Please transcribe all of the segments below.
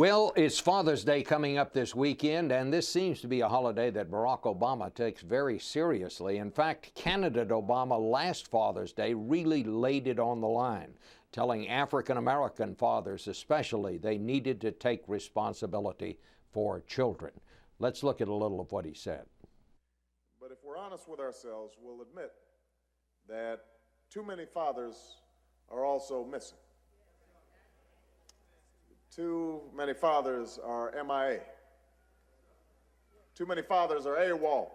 Well, it's Father's Day coming up this weekend, and this seems to be a holiday that Barack Obama takes very seriously. In fact, candidate Obama last Father's Day really laid it on the line, telling African American fathers especially they needed to take responsibility for children. Let's look at a little of what he said. But if we're honest with ourselves, we'll admit that too many fathers are also missing. Too many fathers are MIA. Too many fathers are AWOL.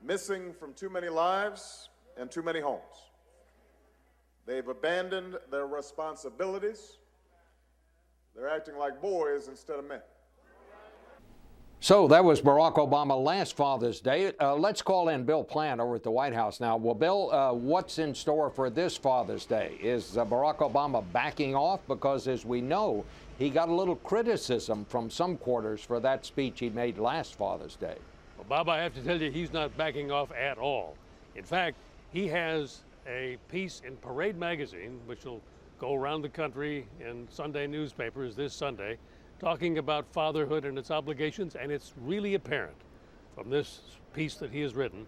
Missing from too many lives and too many homes. They've abandoned their responsibilities. They're acting like boys instead of men. So that was Barack Obama last Father's Day. Let's call in Bill Plante over at the White House now. Well, Bill, what's in store for this Father's Day? Is Barack Obama backing off? Because as we know, he got a little criticism from some quarters for that speech he made last Father's Day. Well, Bob, I have to tell you, he's not backing off at all. In fact, he has a piece in Parade magazine, which will go around the country in Sunday newspapers this Sunday, talking about fatherhood and its obligations, and it's really apparent from this piece that he has written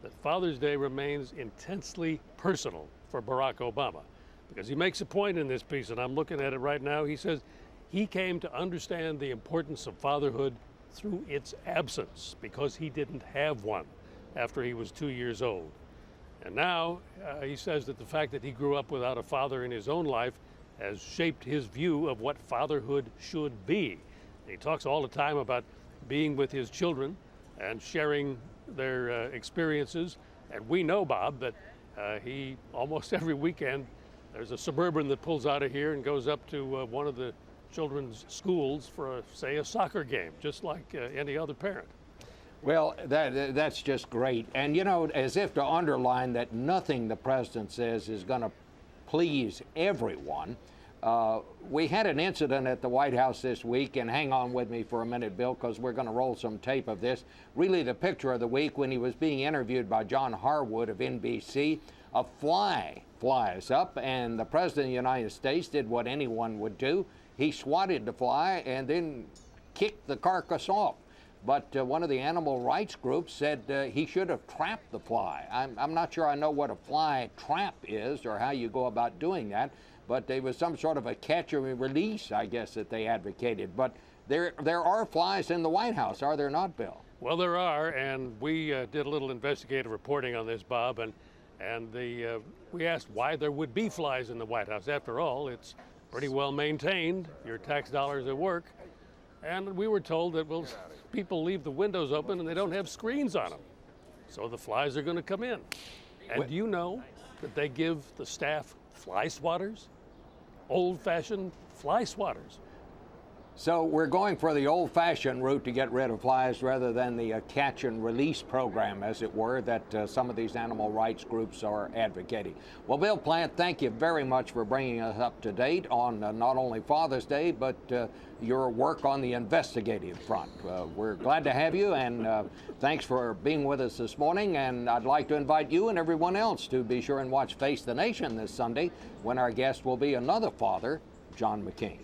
that Father's Day remains intensely personal for Barack Obama. Because he makes a point in this piece, and I'm looking at it right now. He says he came to understand the importance of fatherhood through its absence because he didn't have one after he was 2 years old. And now he says that the fact that he grew up without a father in his own life has shaped his view of what fatherhood should be. He talks all the time about being with his children and sharing their experiences. And we know, Bob, that he almost every weekend, there's a Suburban that pulls out of here and goes up to one of the children's schools for, say, a soccer game, just like any other parent. Well, that's just great. And, you know, as if to underline that nothing the president says is going to please everyone. We had an incident at the White House this week, and hang on with me for a minute, Bill, because we're going to roll some tape of this. Really the picture of the week when he was being interviewed by John Harwood of NBC. A fly flies up, and the President of the United States did what anyone would do. He swatted the fly and then kicked the carcass off. But one of the animal rights groups said he should have trapped the fly. I'm not sure I know what a fly trap is or how you go about doing that, but there was some sort of a catch and release, I guess, that they advocated. But there are flies in the White House, are there not, Bill? Well, there are, and we did a little investigative reporting on this, Bob, and we asked why there would be flies in the White House. After all, it's pretty well maintained, your tax dollars at work. And we were told that, well, people leave the windows open and they don't have screens on them. So the flies are going to come in. And do you know that they give the staff fly swatters? Old-fashioned fly swatters. So we're going for the old-fashioned route to get rid of flies rather than the catch and release program, as it were, that some of these animal rights groups are advocating. Well, Bill Plante, thank you very much for bringing us up to date on not only Father's Day, but your work on the investigative front. We're glad to have you, and thanks for being with us this morning. And I'd like to invite you and everyone else to be sure and watch Face the Nation this Sunday, when our guest will be another father, John McCain.